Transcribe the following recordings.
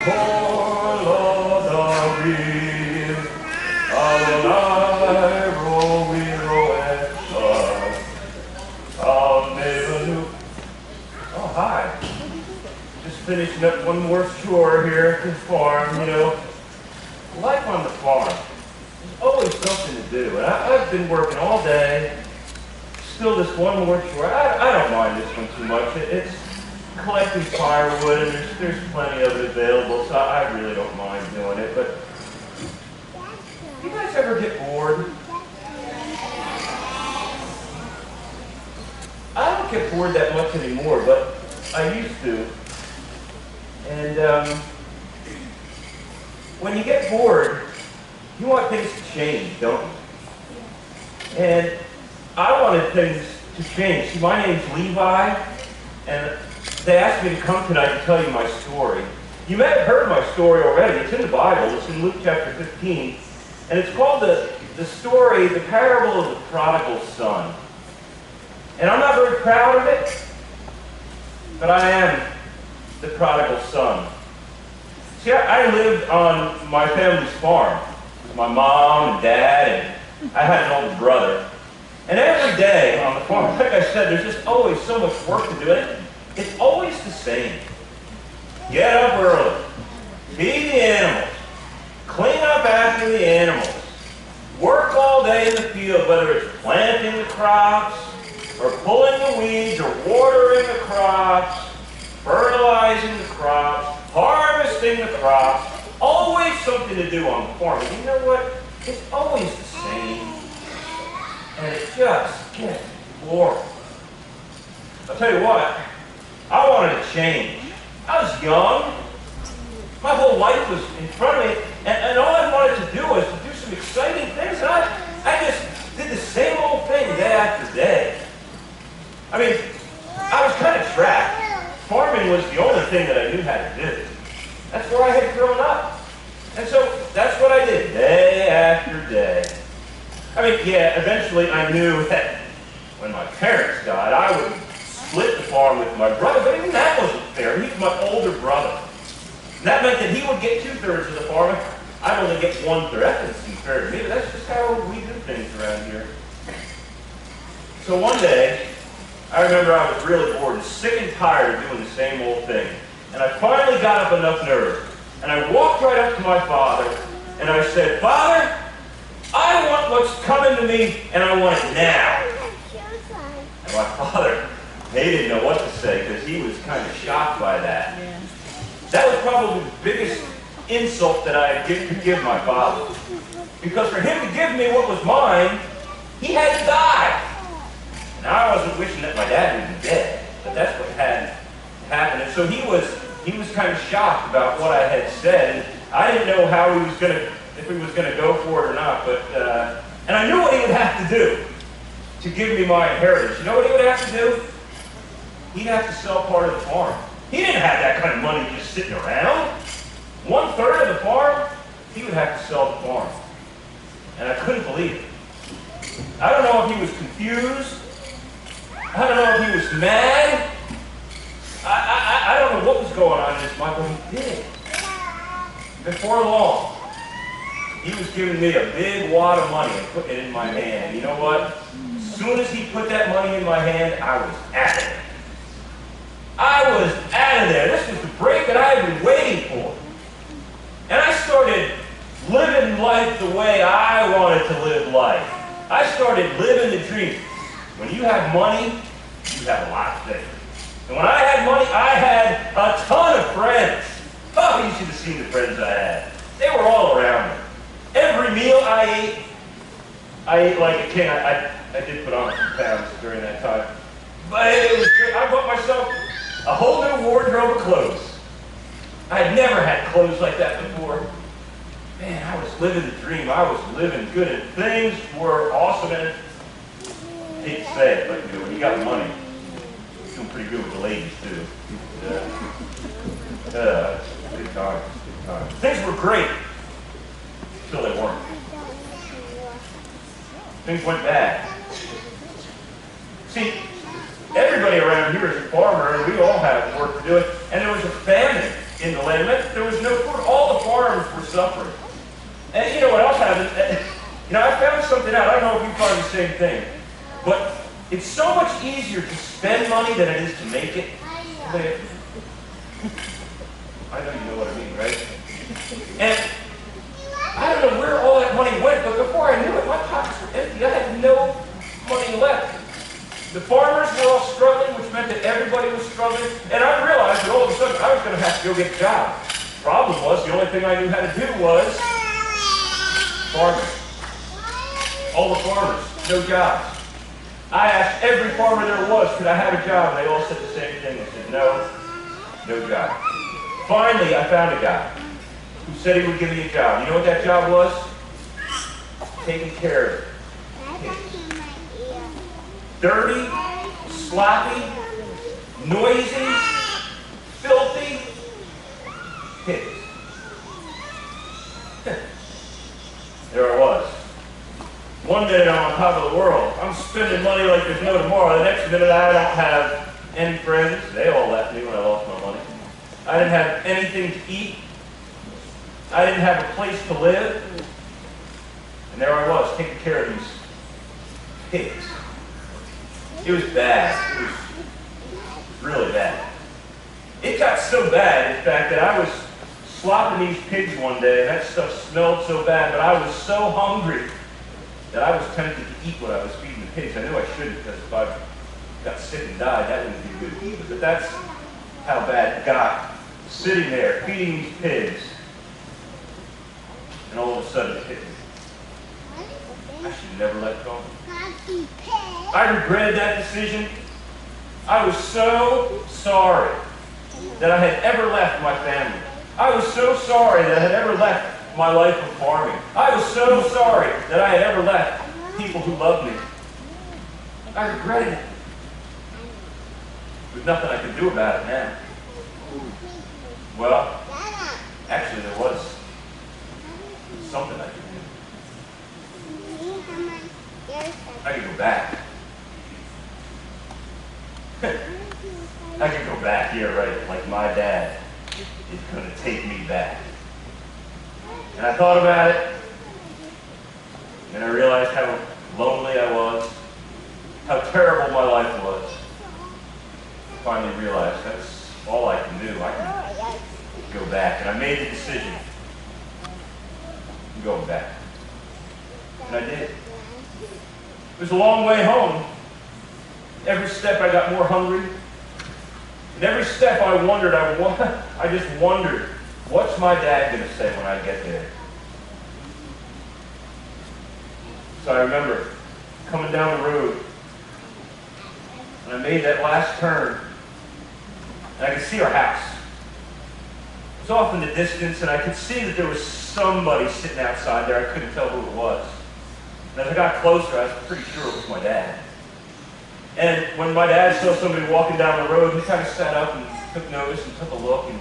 Poor Lord of Eve, alive, roll we roll I'll never knew. Oh, hi. Just finishing up one more chore here at the farm, you know. Life on the farm, there's always something to do. And I've been working all day. Still this one more chore. I don't mind this one too much. It's collecting firewood, and there's plenty of it available, so I really don't mind doing it. But you guys ever get bored? I don't get bored that much anymore, but I used to. And when you get bored, you want things to change, don't you? And I wanted things to change. See, my name's Levi, and they asked me to come tonight to tell you my story. You may have heard my story already. It's in the Bible. It's in Luke chapter 15. And it's called the story, the parable of the prodigal son. And I'm not very proud of it, but I am the prodigal son. See, I lived on my family's farm with my mom and dad, and I had an older brother. And every day on the farm, like I said, there's just always so much work to do. And it's always the same. Get up early, feed the animals, clean up after the animals, work all day in the field, whether it's planting the crops, or pulling the weeds, or watering the crops, fertilizing the crops, harvesting the crops. Always something to do on the farm. And you know what? It's always the same. And it just gets boring. I'll tell you what, I wanted to change. I was young. My whole life was in front of me, and all I wanted to do was to do some exciting things, and I just did the same old thing day after day. I mean, I was kind of trapped. Farming was the only thing that I knew how to do. That's where I had grown up. And so that's what I did day after day. I mean, yeah, eventually I knew that when my parents died, I would split the farm with my brother, but even that wasn't fair. He was my older brother. And that meant that he would get 2/3 of the farm. I'd only get 1/3. That doesn't seem fair to me, but that's just how we do things around here. So one day, I remember I was really bored and sick and tired of doing the same old thing. And I finally got up enough nerve. And I walked right up to my father, and I said, "Father, I want what's coming to me, and I want it now." And my father, he didn't know what to say, because he was kind of shocked by that. That was probably the biggest insult that I could give my father. Because for him to give me what was mine, he had to die. And I wasn't wishing that my dad would be dead, but that's what had happened. And so he was kind of shocked about what I had said, and I didn't know how he was going to, if he was going to go for it or not. But and I knew what he would have to do to give me my inheritance. You know what he would have to do? He'd have to sell part of the farm. He didn't have that kind of money just sitting around. 1/3 of the farm, he would have to sell the farm. And I couldn't believe it. I don't know if he was confused. I don't know if he was mad. I don't know what was going on in his mind, but he did. Before long, he was giving me a big wad of money and putting it in my hand. And you know what? As soon as he put that money in my hand, I was out of it. I was out of there. This was the break that I had been waiting for. And I started living life the way I wanted to live life. I started living the dream. When you have money, you have a lot of things. And when I had money, I had a ton of friends. Oh, you should have seen the friends I had. They were all around me. Every meal I ate like a king. I did put on a few pounds during that time. But it was great. I bought myself a whole new wardrobe of clothes. I had never had clothes like that before. Man, I was living the dream. I was living good, and things were awesome. And I hate to say it, but you know, when you got money, you're doing pretty good with the ladies too. Good times, good times. Things were great until they weren't. Things went bad. See, everybody around here is a farmer, and we all have work to do. And there was a famine in the land. It meant there was no food. All the farms were suffering. And you know what else happened? I found something out. I don't know if you find the same thing. But it's so much easier to spend money than it is to make it. I know you know what I mean, right? And I don't know where all that money went, but before I knew it, my pockets were empty. I had no money left. The farmers were all struggling, which meant that everybody was struggling. And I realized that all of a sudden I was going to have to go get a job. Problem was, the only thing I knew how to do was farming. All the farmers, no jobs. I asked every farmer there was, could I have a job? And they all said the same thing. They said, no, no job. Finally, I found a guy who said he would give me a job. You know what that job was? Taking care of kids. Dirty, sloppy, noisy, filthy pigs. There I was. One minute I'm on top of the world. I'm spending money like there's no tomorrow. The next minute I don't have any friends. They all left me when I lost my money. I didn't have anything to eat. I didn't have a place to live. And there I was, taking care of these pigs. It was bad. It was really bad. It got so bad, in fact, that I was slopping these pigs one day, and that stuff smelled so bad, but I was so hungry that I was tempted to eat what I was feeding the pigs. I knew I shouldn't, because if I got sick and died, that wouldn't be good either. But that's how bad it got. Sitting there, feeding these pigs, and all of a sudden it hit me. I should have never let go. I regretted that decision. I was so sorry that I had ever left my family. I was so sorry that I had ever left my life of farming. I was so sorry that I had ever left people who loved me. I regretted it. There's nothing I could do about it now. Well, actually there was something I could do. I could go back. I could go back, yeah, right, like my dad is going to take me back. And I thought about it, and I realized how lonely I was, how terrible my life was. I finally realized that's all I can do. I can go back. And I made the decision. I'm going back. And I did. It was a long way home. Every step I got more hungry. And every step I wondered, I just wondered, what's my dad going to say when I get there? So I remember coming down the road, and I made that last turn, and I could see our house. It was off in the distance, and I could see that there was somebody sitting outside there. I couldn't tell who it was. And as I got closer, I was pretty sure it was my dad. And when my dad saw somebody walking down the road, he kind of sat up and took notice and took a look and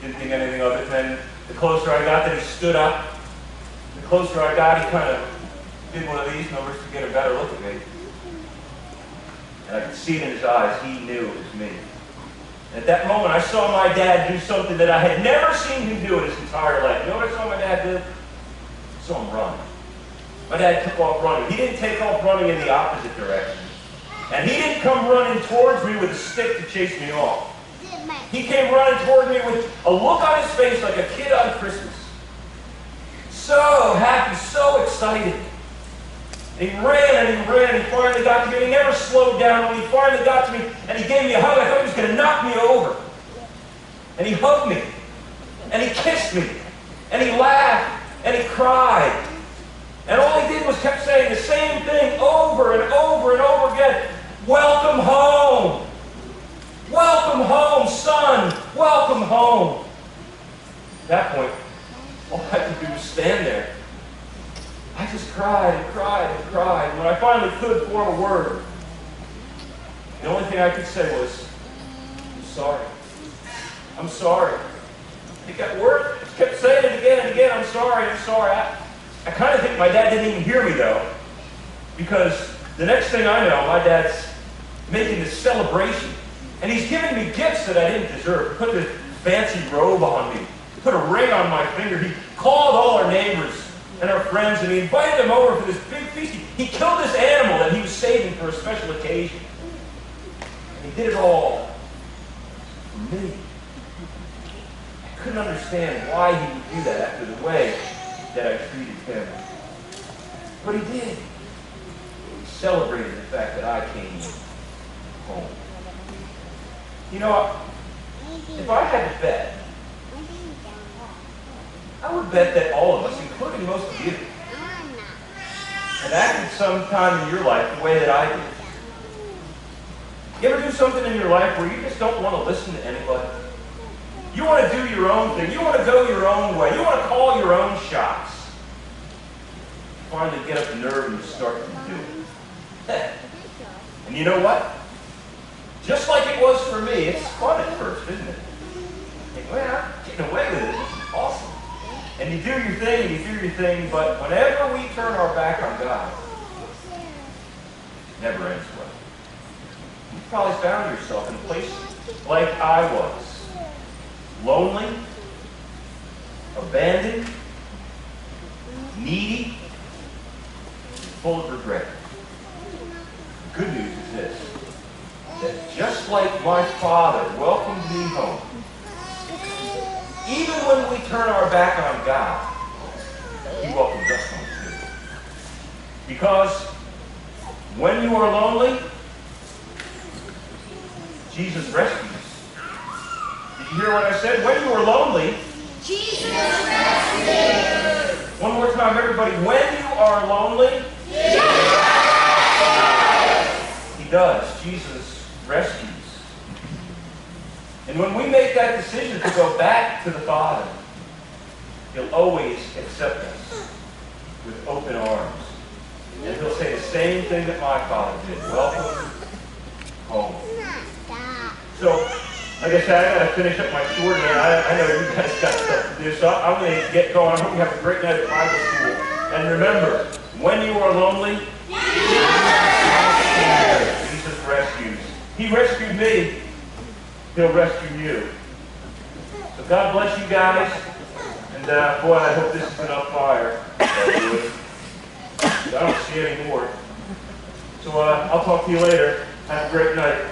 didn't think anything of it. And then the closer I got, then he stood up. The closer I got, he kind of did one of these in order to get a better look at me. And I could see it in his eyes. He knew it was me. And at that moment, I saw my dad do something that I had never seen him do in his entire life. You know what I saw my dad do? I saw him run. My dad took off running. He didn't take off running in the opposite direction. And he didn't come running towards me with a stick to chase me off. He came running toward me with a look on his face like a kid on Christmas. So happy, so excited. And he ran and he ran and he finally got to me. And he never slowed down. When he finally got to me and he gave me a hug, I thought he was going to knock me over. And he hugged me. And he kissed me. And he laughed. And he cried. And all he did was kept saying the same thing over and over and over again. Welcome home. Welcome home, son. Welcome home. At that point, all I could do was stand there. I just cried and cried and cried. And when I finally could form a word, the only thing I could say was, I'm sorry. I'm sorry. It got worse. I kept saying it again and again. I'm sorry. I'm sorry. I kind of think my dad didn't even hear me, though, because the next thing I know, my dad's making this celebration, and he's giving me gifts that I didn't deserve. He put the fancy robe on me, put a ring on my finger. He called all our neighbors and our friends, and he invited them over for this big feast. He killed this animal that he was saving for a special occasion. And he did it all for me. I couldn't understand why he would do that after the way that I treated him. But he did. He celebrated the fact that I came home. You know, if I had to bet, I would bet that all of us, including most of you, have acted sometime in your life the way that I did. You ever do something in your life where you just don't want to listen to anybody? You want to do your own thing. You want to go your own way. You want to call your own shots. You finally get up the nerve and you start to do it. And you know what? Just like it was for me, it's fun at first, isn't it? You think, well, I'm getting away with it. This is awesome. And you do your thing, and you do your thing, but whenever we turn our back on God, it never ends well. You've probably found yourself in a place like I was. Lonely, abandoned, needy, full of regret. The good news is this, that just like my Father welcomed me home, even when we turn our back on God, He welcomes us home too. Because when you are lonely, Jesus rescues. Did you hear what I said? When you are lonely, Jesus rescues. One more time, everybody. When you are lonely, Jesus rescues. He does. Jesus rescues. And when we make that decision to go back to the Father, He'll always accept us with open arms. And He'll say the same thing that my Father did. Welcome home. So, like I said, I got to finish up my tour today. I know you guys got stuff to do, so I'm going to get going. I hope you have a great night at Bible school. And remember, when you are lonely, Jesus rescues. He rescued me. He'll rescue you. So God bless you guys. And boy, I hope this is enough fire. I don't see any more. So I'll talk to you later. Have a great night.